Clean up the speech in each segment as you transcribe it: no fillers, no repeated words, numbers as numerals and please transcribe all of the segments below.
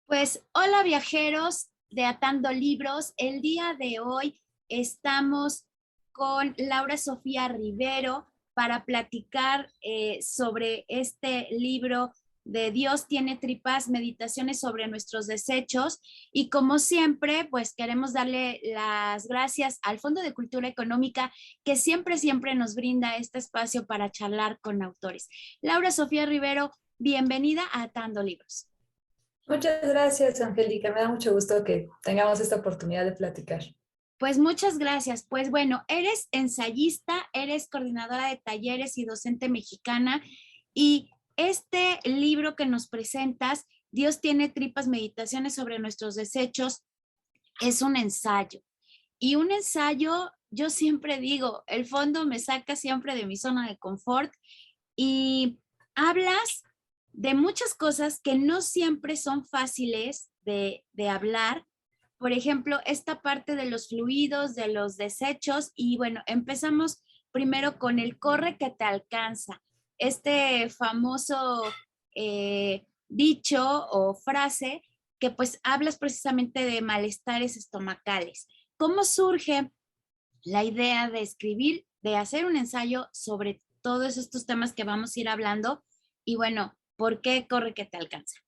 Pues hola viajeros de Atando Libros. El día de hoy estamos con Laura Sofía Rivero para platicar sobre este libro de Dios tiene tripas, meditaciones sobre nuestros desechos. Y como siempre, pues queremos darle las gracias al Fondo de Cultura Económica que siempre nos brinda este espacio para charlar con autores. Laura Sofía Rivero, bienvenida a Atando Libros. Muchas gracias, Angélica. Me da mucho gusto que tengamos esta oportunidad de platicar. Pues muchas gracias. Pues bueno, eres ensayista, eres coordinadora de talleres y docente mexicana y este libro que nos presentas, Dios tiene tripas, meditaciones sobre nuestros desechos, es un ensayo. Y un ensayo, yo siempre digo, el fondo me saca siempre de mi zona de confort y hablas de muchas cosas que no siempre son fáciles de hablar. Por ejemplo, esta parte de los fluidos, de los desechos, y bueno, empezamos primero con el corre que te alcanza. Este famoso dicho o frase que pues hablas precisamente de malestares estomacales. ¿Cómo surge la idea de escribir, de hacer un ensayo sobre todos estos temas que vamos a ir hablando? Y bueno, ¿por qué corre que te alcanza?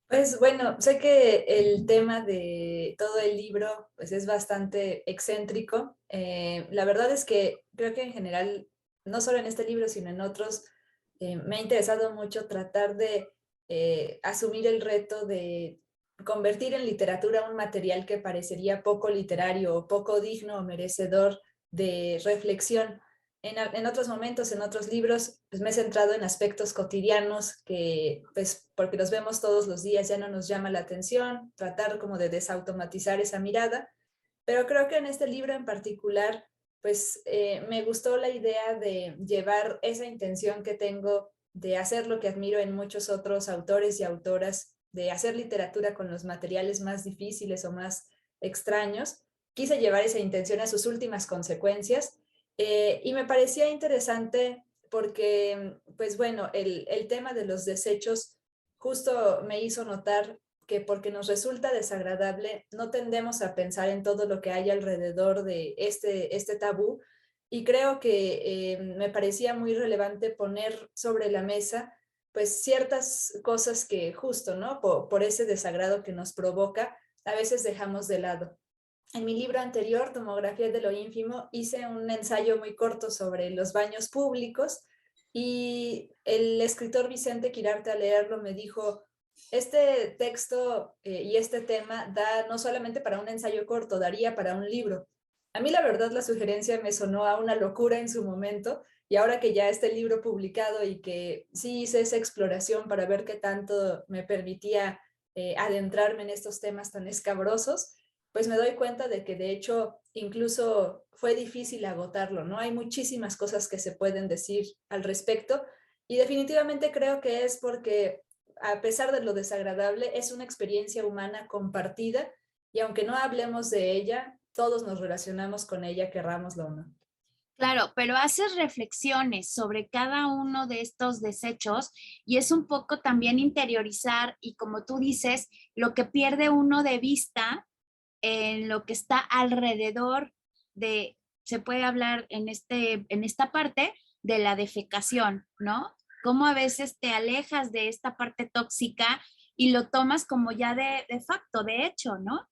Pues bueno, sé que el tema de todo el libro pues es bastante excéntrico. La verdad es que creo que en general, no solo en este libro, sino en otros, me ha interesado mucho tratar de asumir el reto de convertir en literatura un material que parecería poco literario o poco digno o merecedor de reflexión. En otros momentos, en otros libros, pues me he centrado en aspectos cotidianos que, pues porque los vemos todos los días, ya no nos llama la atención, tratar como de desautomatizar esa mirada, pero creo que en este libro en particular, pues me gustó la idea de llevar esa intención que tengo de hacer lo que admiro en muchos otros autores y autoras, de hacer literatura con los materiales más difíciles o más extraños. Quise llevar esa intención a sus últimas consecuencias y me parecía interesante porque, pues bueno, el tema de los desechos justo me hizo notar que porque nos resulta desagradable, no tendemos a pensar en todo lo que hay alrededor de este tabú. Y creo que me parecía muy relevante poner sobre la mesa pues ciertas cosas que justo, ¿no? Por ese desagrado que nos provoca, a veces dejamos de lado. En mi libro anterior, Tomografía de lo ínfimo, hice un ensayo muy corto sobre los baños públicos y el escritor Vicente Quirarte, al leerlo, me dijo, este texto y este tema da no solamente para un ensayo corto, daría para un libro. A mí la verdad la sugerencia me sonó a una locura en su momento, y ahora que ya está el libro publicado y que sí hice esa exploración para ver qué tanto me permitía adentrarme en estos temas tan escabrosos, pues me doy cuenta de que de hecho incluso fue difícil agotarlo, ¿no? Hay muchísimas cosas que se pueden decir al respecto y definitivamente creo que es porque a pesar de lo desagradable es una experiencia humana compartida y aunque no hablemos de ella, todos nos relacionamos con ella, querrámoslo o no. Claro, pero haces reflexiones sobre cada uno de estos desechos y es un poco también interiorizar y como tú dices, lo que pierde uno de vista en lo que está alrededor de, se puede hablar en esta parte de la defecación, ¿no? Cómo a veces te alejas de esta parte tóxica y lo tomas como ya de facto, de hecho, ¿no?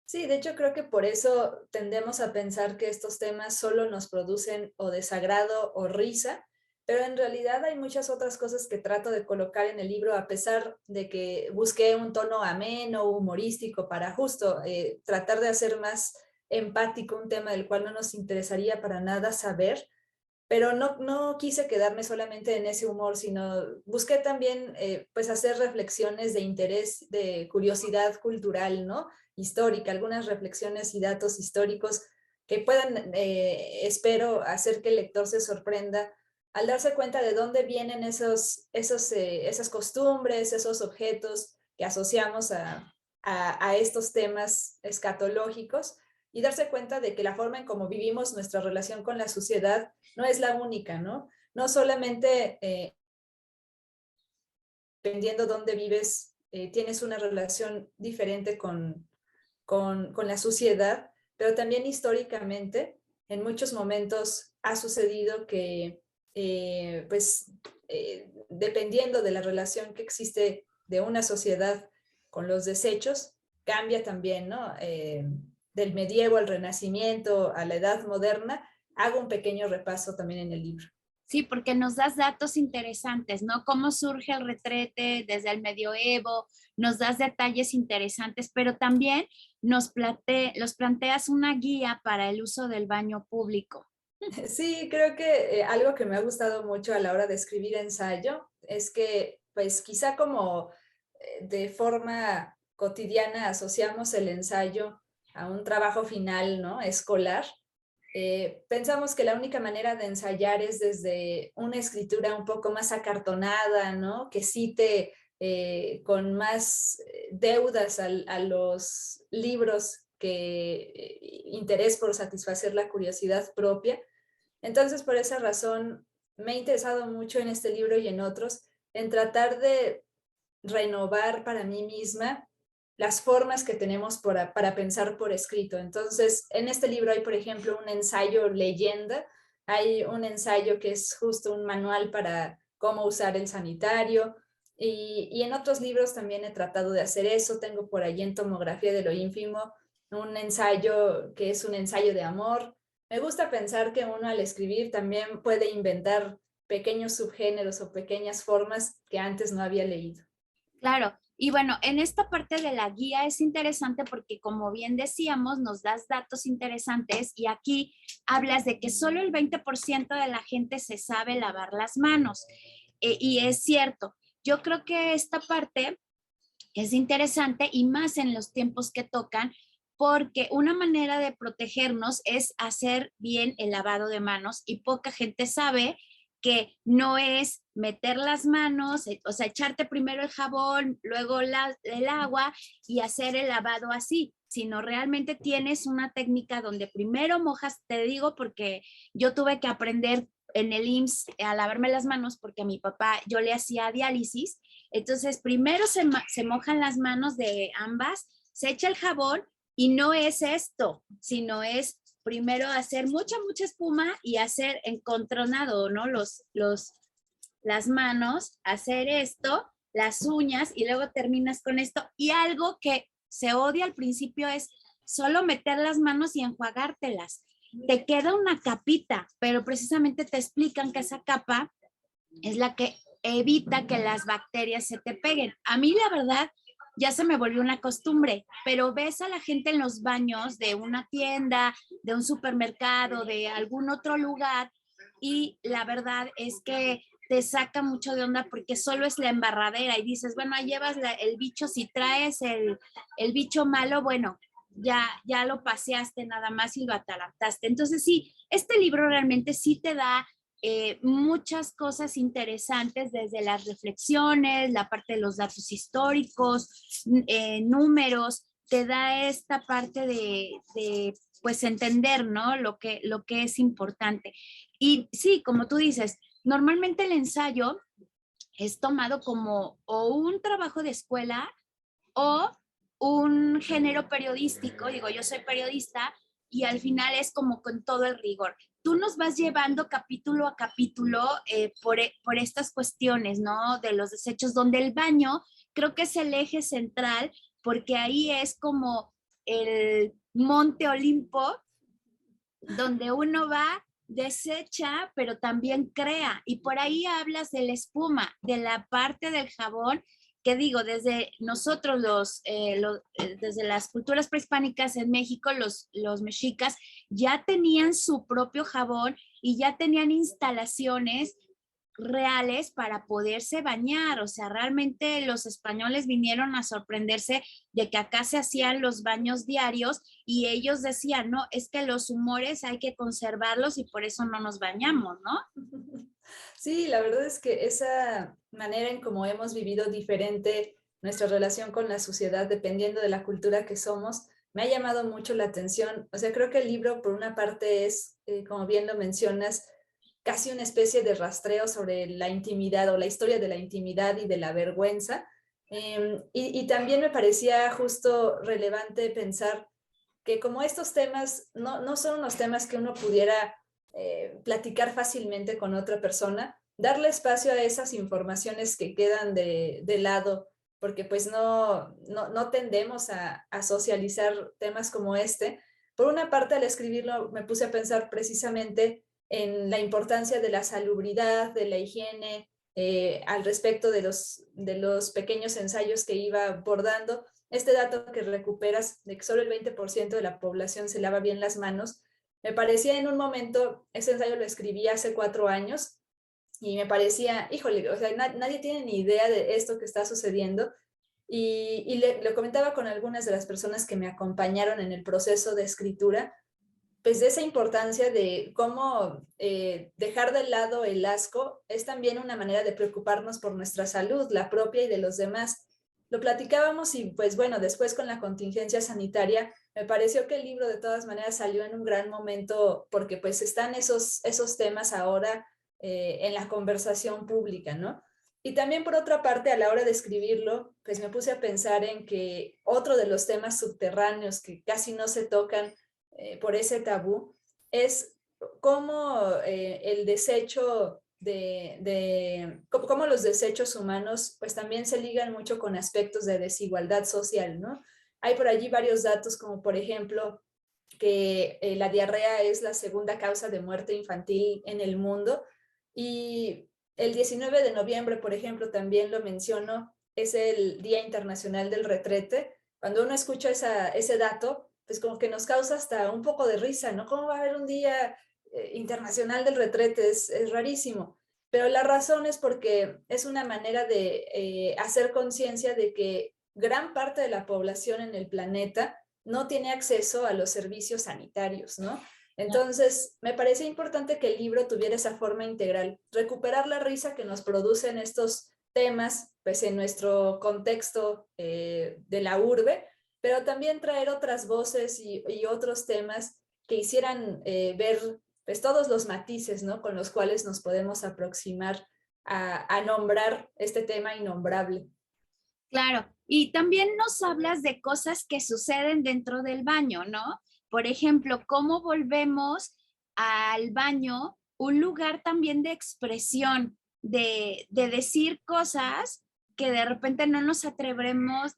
Sí, de hecho creo que por eso tendemos a pensar que estos temas solo nos producen o desagrado o risa, pero en realidad hay muchas otras cosas que trato de colocar en el libro a pesar de que busqué un tono ameno, humorístico, para justo tratar de hacer más empático un tema del cual no nos interesaría para nada saber, pero no quise quedarme solamente en ese humor, sino busqué también pues hacer reflexiones de interés, de curiosidad cultural, ¿no? Histórica, algunas reflexiones y datos históricos que puedan, espero, hacer que el lector se sorprenda al darse cuenta de dónde vienen esas costumbres, esos objetos que asociamos a estos temas escatológicos y darse cuenta de que la forma en cómo vivimos nuestra relación con la sociedad no es la única, ¿no? No solamente dependiendo dónde vives tienes una relación diferente con la suciedad, pero también históricamente, en muchos momentos ha sucedido que, pues, dependiendo de la relación que existe de una sociedad con los desechos, cambia también, ¿no? Del medievo al renacimiento, a la edad moderna, hago un pequeño repaso también en el libro. Sí, porque nos das datos interesantes, ¿no? Cómo surge el retrete desde el medioevo, nos das detalles interesantes, pero también los planteas una guía para el uso del baño público. Sí, creo que algo que me ha gustado mucho a la hora de escribir ensayo es que, pues quizá como de forma cotidiana asociamos el ensayo a un trabajo final, ¿no? Escolar. Pensamos que la única manera de ensayar es desde una escritura un poco más acartonada, ¿no? Que cite con más deudas a los libros que interés por satisfacer la curiosidad propia. Entonces, por esa razón, me he interesado mucho en este libro y en otros, en tratar de renovar para mí misma las formas que tenemos para pensar por escrito. Entonces, en este libro hay, por ejemplo, un ensayo leyenda, hay un ensayo que es justo un manual para cómo usar el sanitario, y en otros libros también he tratado de hacer eso. Tengo por ahí en Tomografía de lo ínfimo un ensayo que es un ensayo de amor. Me gusta pensar que uno al escribir también puede inventar pequeños subgéneros o pequeñas formas que antes no había leído. Claro, y bueno, en esta parte de la guía es interesante porque como bien decíamos, nos das datos interesantes y aquí hablas de que solo el 20% de la gente se sabe lavar las manos. Y es cierto, yo creo que esta parte es interesante y más en los tiempos que tocan, porque una manera de protegernos es hacer bien el lavado de manos y poca gente sabe que no es meter las manos, o sea, echarte primero el jabón, luego el agua y hacer el lavado así, sino realmente tienes una técnica donde primero mojas, te digo porque yo tuve que aprender en el IMSS a lavarme las manos porque a mi papá yo le hacía diálisis. Entonces, primero se mojan las manos de ambas, se echa el jabón y no es esto, sino es primero hacer mucha espuma y hacer encontronado, ¿no? Las manos, hacer esto, las uñas y luego terminas con esto. Y algo que se odia al principio es solo meter las manos y enjuagártelas. Te queda una capita, pero precisamente te explican que esa capa es la que evita que las bacterias se te peguen. A mí, la verdad, ya se me volvió una costumbre, pero ves a la gente en los baños de una tienda, de un supermercado, de algún otro lugar, y la verdad es que te saca mucho de onda porque solo es la embarradera y dices, bueno, ahí llevas el bicho, si traes el bicho malo, bueno, ya lo paseaste nada más y lo atalantaste. Entonces sí, este libro realmente sí te da muchas cosas interesantes desde las reflexiones, la parte de los datos históricos, números, te da esta parte de pues entender, ¿no? Lo que es importante. Y sí, como tú dices, normalmente el ensayo es tomado como o un trabajo de escuela o un género periodístico, digo, yo soy periodista y al final es como con todo el rigor. Tú nos vas llevando capítulo a capítulo por estas cuestiones, ¿no? De los desechos, donde el baño creo que es el eje central, porque ahí es como el Monte Olimpo, donde uno va, desecha, pero también crea. Y por ahí hablas de la espuma, de la parte del jabón, que digo, desde nosotros desde las culturas prehispánicas en México, los mexicas ya tenían su propio jabón y ya tenían instalaciones reales para poderse bañar. O sea, realmente los españoles vinieron a sorprenderse de que acá se hacían los baños diarios y ellos decían, no, es que los humores hay que conservarlos y por eso no nos bañamos, ¿no? Sí, la verdad es que esa manera en cómo hemos vivido diferente nuestra relación con la sociedad, dependiendo de la cultura que somos, me ha llamado mucho la atención. O sea, creo que el libro, por una parte, es, como bien lo mencionas, casi una especie de rastreo sobre la intimidad o la historia de la intimidad y de la vergüenza, Y también me parecía justo relevante pensar que como estos temas no son unos temas que uno pudiera platicar fácilmente con otra persona, darle espacio a esas informaciones que quedan de lado, porque pues no tendemos a socializar temas como este. Por una parte, al escribirlo, me puse a pensar precisamente en la importancia de la salubridad, de la higiene, al respecto de los pequeños ensayos que iba abordando. Este dato que recuperas de que solo el 20% de la población se lava bien las manos, me parecía en un momento, ese ensayo lo escribí hace 4 años, y me parecía, híjole, o sea, nadie tiene ni idea de esto que está sucediendo. Y le comentaba con algunas de las personas que me acompañaron en el proceso de escritura, pues de esa importancia de cómo dejar de lado el asco es también una manera de preocuparnos por nuestra salud, la propia y de los demás. Lo platicábamos y pues bueno, después con la contingencia sanitaria, me pareció que el libro de todas maneras salió en un gran momento porque pues están esos temas ahora en la conversación pública, ¿no? Y también por otra parte, a la hora de escribirlo, pues me puse a pensar en que otro de los temas subterráneos que casi no se tocan por ese tabú, es cómo el desecho cómo los desechos humanos pues también se ligan mucho con aspectos de desigualdad social, ¿no? Hay por allí varios datos como por ejemplo que la diarrea es la segunda causa de muerte infantil en el mundo y el 19 de noviembre, por ejemplo, también lo menciono, es el Día Internacional del Retrete. Cuando uno escucha ese dato, pues como que nos causa hasta un poco de risa, ¿no? ¿Cómo va a haber un Día Internacional del Retrete? Es rarísimo. Pero la razón es porque es una manera de hacer conciencia de que gran parte de la población en el planeta no tiene acceso a los servicios sanitarios, ¿no? Entonces, me parece importante que el libro tuviera esa forma integral, recuperar la risa que nos producen estos temas, pues en nuestro contexto de la urbe, pero también traer otras voces y otros temas que hicieran ver pues todos los matices, ¿no? Con los cuales nos podemos aproximar a nombrar este tema innombrable. Claro, y también nos hablas de cosas que suceden dentro del baño, ¿no? Por ejemplo, cómo volvemos al baño un lugar también de expresión, de decir cosas que de repente no nos atrevemos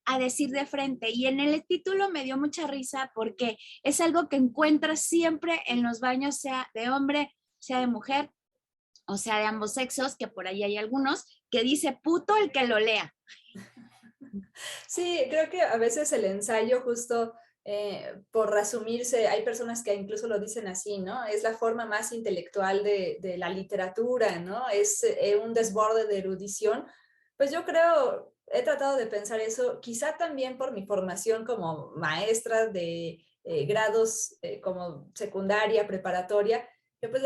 a decir de frente. Y en el título me dio mucha risa porque es algo que encuentras siempre en los baños, sea de hombre, sea de mujer, o sea, de ambos sexos, que por ahí hay algunos, que dice puto el que lo lea. Sí, creo que a veces el ensayo justo por resumirse, hay personas que incluso lo dicen así, ¿no? Es la forma más intelectual de la literatura, ¿no? Es un desborde de erudición. Pues yo creo, he tratado de pensar eso, quizá también por mi formación como maestra de grados como secundaria, preparatoria, que pues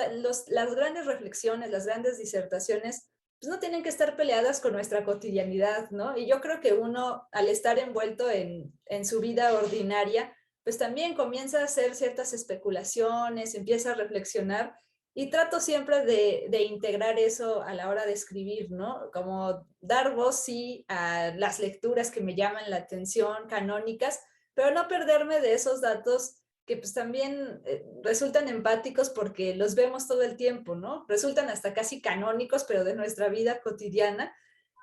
las grandes reflexiones, las grandes disertaciones pues no tienen que estar peleadas con nuestra cotidianidad, ¿no? Y yo creo que uno, al estar envuelto en su vida ordinaria, pues también comienza a hacer ciertas especulaciones, empieza a reflexionar y trato siempre de integrar eso a la hora de escribir, ¿no? Como dar voz, sí, a las lecturas que me llaman la atención, canónicas, pero no perderme de esos datos que pues también resultan empáticos porque los vemos todo el tiempo, ¿no? Resultan hasta casi canónicos, pero de nuestra vida cotidiana.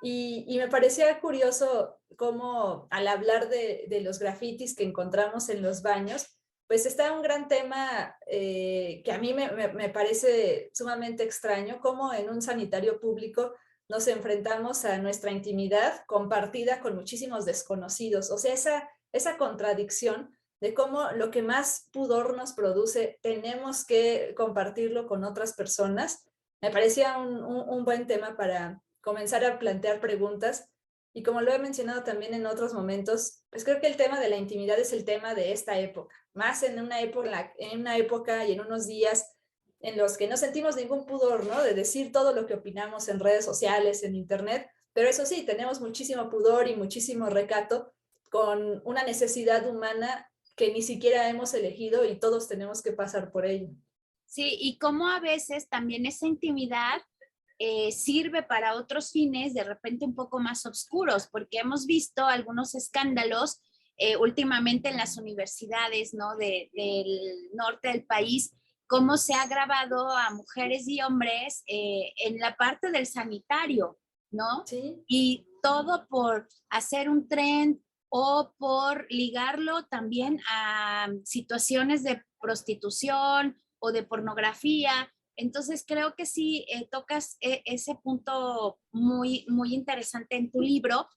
Y me parecía curioso cómo al hablar de los grafitis que encontramos en los baños, pues está un gran tema que a mí me parece sumamente extraño, cómo en un sanitario público nos enfrentamos a nuestra intimidad compartida con muchísimos desconocidos. O sea, esa contradicción de cómo lo que más pudor nos produce tenemos que compartirlo con otras personas. Me parecía un buen tema para comenzar a plantear preguntas y como lo he mencionado también en otros momentos, pues creo que el tema de la intimidad es el tema de esta época, más en una época y en unos días en los que no sentimos ningún pudor, ¿no? De decir todo lo que opinamos en redes sociales, en internet, pero eso sí, tenemos muchísimo pudor y muchísimo recato con una necesidad humana que ni siquiera hemos elegido y todos tenemos que pasar por ello. Sí, y cómo a veces también esa intimidad sirve para otros fines de repente un poco más oscuros, porque hemos visto algunos escándalos últimamente en las universidades, ¿no? Del norte del país, cómo se ha grabado a mujeres y hombres en la parte del sanitario, ¿no? Sí. Y todo por hacer un trend o por ligarlo también a situaciones de prostitución o de pornografía. Entonces creo que sí tocas ese punto muy, muy interesante en tu libro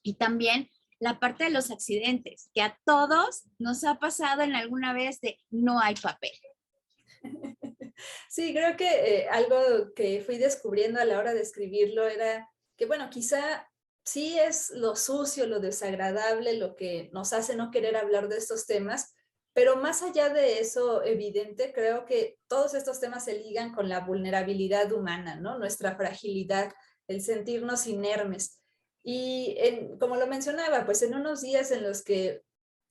y también la parte de los accidentes, que a todos nos ha pasado en alguna vez de no hay papel. Sí, creo que algo que fui descubriendo a la hora de escribirlo era que, bueno, quizá sí es lo sucio, lo desagradable, lo que nos hace no querer hablar de estos temas, pero más allá de eso evidente, creo que todos estos temas se ligan con la vulnerabilidad humana, ¿no? Nuestra fragilidad, el sentirnos inermes. Y como lo mencionaba, pues en unos días en los que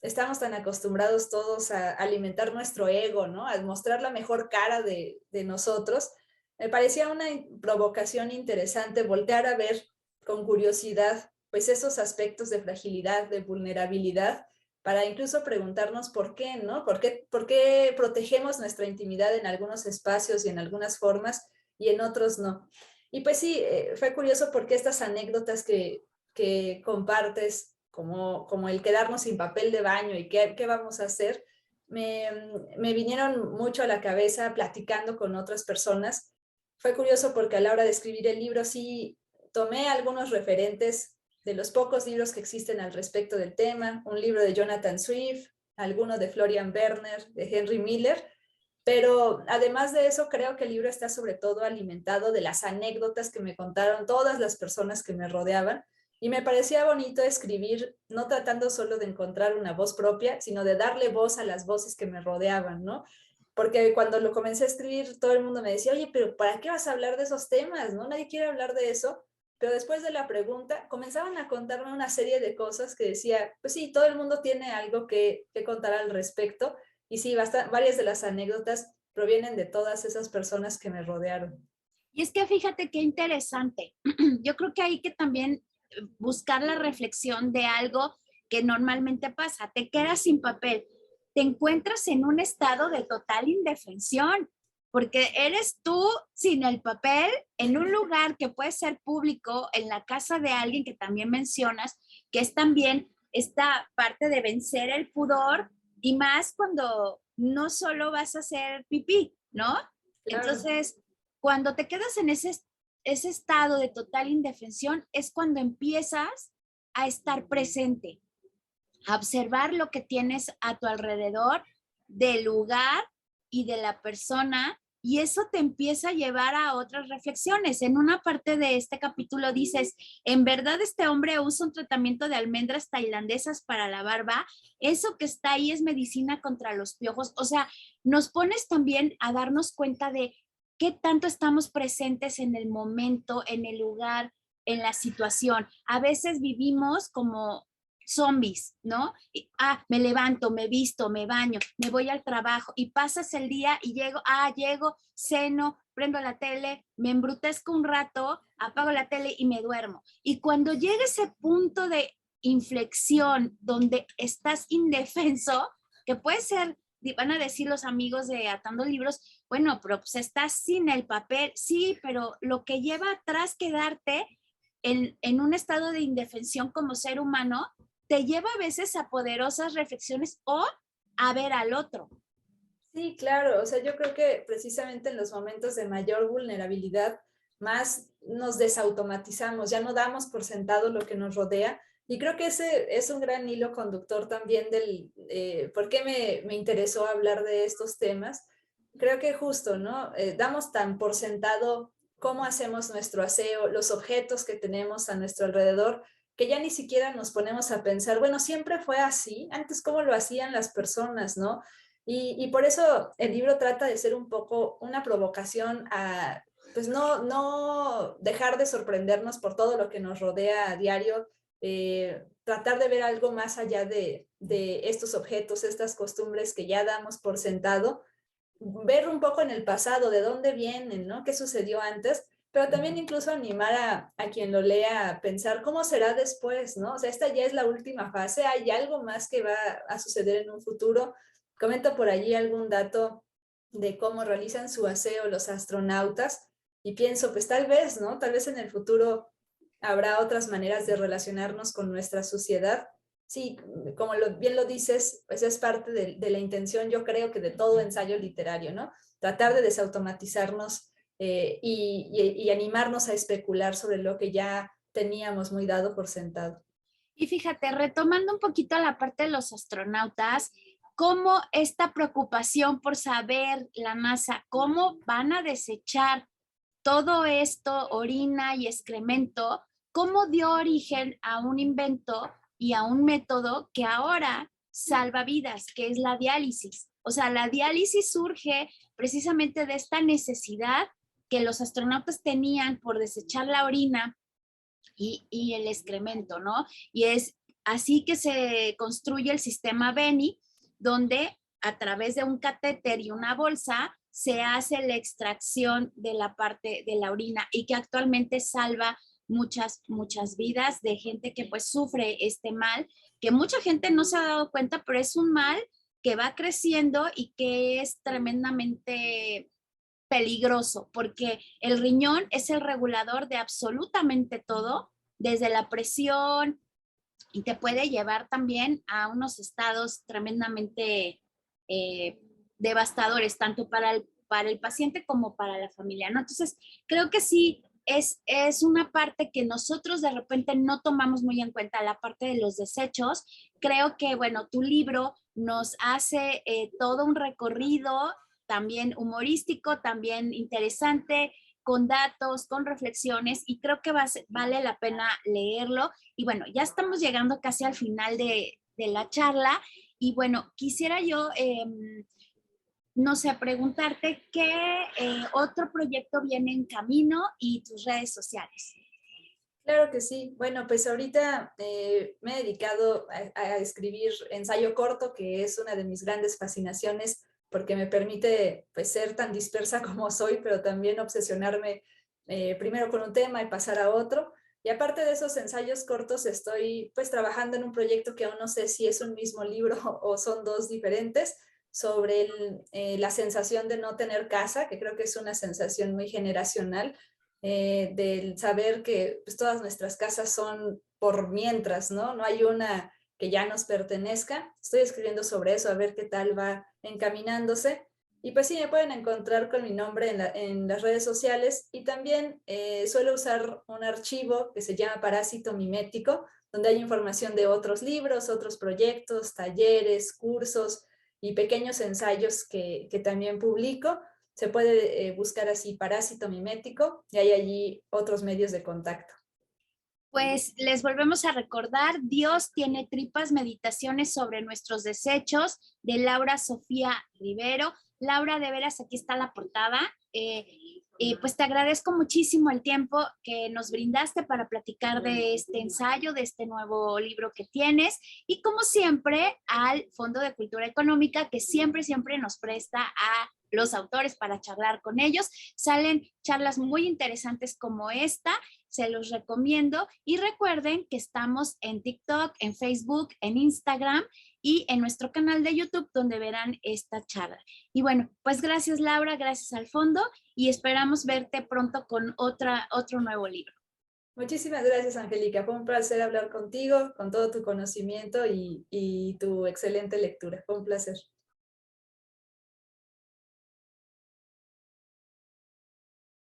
estamos tan acostumbrados todos a alimentar nuestro ego, ¿no? A mostrar la mejor cara de nosotros. Me parecía una provocación interesante voltear a ver con curiosidad, pues esos aspectos de fragilidad, de vulnerabilidad, para incluso preguntarnos por qué, ¿no? Por qué protegemos nuestra intimidad en algunos espacios y en algunas formas y en otros no? Y pues sí, fue curioso porque estas anécdotas que compartes como el quedarnos sin papel de baño y qué vamos a hacer, me vinieron mucho a la cabeza platicando con otras personas. Fue curioso porque a la hora de escribir el libro sí tomé algunos referentes de los pocos libros que existen al respecto del tema, un libro de Jonathan Swift, alguno de Florian Werner, de Henry Miller, pero además de eso creo que el libro está sobre todo alimentado de las anécdotas que me contaron todas las personas que me rodeaban y me parecía bonito escribir, no tratando solo de encontrar una voz propia, sino de darle voz a las voces que me rodeaban, ¿no? Porque cuando lo comencé a escribir, todo el mundo me decía, oye, pero ¿para qué vas a hablar de esos temas? ¿No? Nadie quiere hablar de eso. Pero después de la pregunta, comenzaban a contarme una serie de cosas que decía, pues sí, todo el mundo tiene algo que contar al respecto. Y sí, varias de las anécdotas provienen de todas esas personas que me rodearon. Y es que fíjate qué interesante. Yo creo que hay que también buscar la reflexión de algo que normalmente pasa. Te quedas sin papel, te encuentras en un estado de total indefensión, porque eres tú sin el papel en un lugar que puede ser público, en la casa de alguien que también mencionas, que es también esta parte de vencer el pudor y más cuando no solo vas a hacer pipí, ¿no? Claro. Entonces, cuando te quedas en ese estado de total indefensión, es cuando empiezas a estar presente, a observar lo que tienes a tu alrededor, del lugar y de la persona, y eso te empieza a llevar a otras reflexiones. En una parte de este capítulo dices, ¿en verdad este hombre usa un tratamiento de almendras tailandesas para la barba? Eso que está ahí es medicina contra los piojos. O sea, nos pones también a darnos cuenta de qué tanto estamos presentes en el momento, en el lugar, en la situación. A veces vivimos como zombies, ¿no? Me levanto, me visto, me baño, me voy al trabajo y pasas el día y llego, ceno, prendo la tele, me embrutezco un rato, apago la tele y me duermo. Y cuando llega ese punto de inflexión donde estás indefenso, que puede ser, van a decir los amigos de Atando Libros, bueno, pero pues estás sin el papel, sí, pero lo que lleva atrás quedarte en un estado de indefensión como ser humano te lleva a veces a poderosas reflexiones o a ver al otro. Sí, claro. O sea, yo creo que precisamente en los momentos de mayor vulnerabilidad, más nos desautomatizamos, ya no damos por sentado lo que nos rodea. Y creo que ese es un gran hilo conductor también del por qué me interesó hablar de estos temas. Creo que justo, ¿no? Damos tan por sentado cómo hacemos nuestro aseo, los objetos que tenemos a nuestro alrededor, que ya ni siquiera nos ponemos a pensar, bueno, siempre fue así, antes cómo lo hacían las personas, ¿no? Y por eso el libro trata de ser un poco una provocación a, pues no dejar de sorprendernos por todo lo que nos rodea a diario, tratar de ver algo más allá de estos objetos, estas costumbres que ya damos por sentado, ver un poco en el pasado, de dónde vienen, ¿no? ¿Qué sucedió antes? pero también incluso animar a quien lo lea a pensar cómo será después, ¿no? O sea, esta ya es la última fase, hay algo más que va a suceder en un futuro. Comento por allí algún dato de cómo realizan su aseo los astronautas y pienso, pues tal vez, ¿no? Tal vez en el futuro habrá otras maneras de relacionarnos con nuestra sociedad. Sí, como bien lo dices, pues es parte de la intención, yo creo que de todo ensayo literario, ¿no? Tratar de desautomatizarnos y animarnos a especular sobre lo que ya teníamos muy dado por sentado. Y fíjate, retomando un poquito la parte de los astronautas, cómo esta preocupación por saber la NASA, cómo van a desechar todo esto, orina y excremento, cómo dio origen a un invento y a un método que ahora salva vidas, que es la diálisis. O sea, la diálisis surge precisamente de esta necesidad que los astronautas tenían por desechar la orina y el excremento, ¿no? Y es así que se construye el sistema Beni, donde a través de un catéter y una bolsa se hace la extracción de la parte de la orina y que actualmente salva muchas vidas de gente que pues sufre este mal, que mucha gente no se ha dado cuenta, pero es un mal que va creciendo y que es tremendamente peligroso porque el riñón es el regulador de absolutamente todo, desde la presión, y te puede llevar también a unos estados tremendamente eh, devastadores, tanto para el paciente como para la familia, ¿no? Entonces, creo que sí. Es una parte que nosotros de repente no tomamos muy en cuenta, la parte de los desechos. Creo que, bueno, tu libro nos hace todo un recorrido también humorístico, también interesante, con datos, con reflexiones, y creo que vale la pena leerlo. Y bueno, ya estamos llegando casi al final de la charla, y bueno, quisiera yo, no sé, preguntarte qué otro proyecto viene en camino y tus redes sociales. Claro que sí. Bueno, pues ahorita me he dedicado a escribir ensayo corto, que es una de mis grandes fascinaciones, porque me permite pues ser tan dispersa como soy, pero también obsesionarme primero con un tema y pasar a otro. Y aparte de esos ensayos cortos, estoy pues trabajando en un proyecto que aún no sé si es un mismo libro o son dos diferentes, sobre la sensación de no tener casa, que creo que es una sensación muy generacional, del saber que pues, todas nuestras casas son por mientras, ¿no? No hay una que ya nos pertenezca. Estoy escribiendo sobre eso, a ver qué tal va encaminándose. Y pues sí, me pueden encontrar con mi nombre en las redes sociales y también suelo usar un archivo que se llama Parásito Mimético, donde hay información de otros libros, otros proyectos, talleres, cursos y pequeños ensayos que también publico. Se puede buscar así Parásito Mimético y hay allí otros medios de contacto. Pues les volvemos a recordar, Dios tiene tripas, meditaciones sobre nuestros desechos, de Laura Sofía Rivero. Laura, de veras, aquí está la portada. Pues te agradezco muchísimo el tiempo que nos brindaste para platicar de este ensayo, de este nuevo libro que tienes, y como siempre al Fondo de Cultura Económica, que siempre nos presta a los autores para charlar con ellos. Salen charlas muy interesantes como esta, se los recomiendo, y recuerden que estamos en TikTok, en Facebook, en Instagram y en nuestro canal de YouTube, donde verán esta charla. Y bueno, pues gracias Laura, gracias al fondo, y esperamos verte pronto con otro nuevo libro. Muchísimas gracias, Angélica. Fue un placer hablar contigo, con todo tu conocimiento y tu excelente lectura. Fue un placer.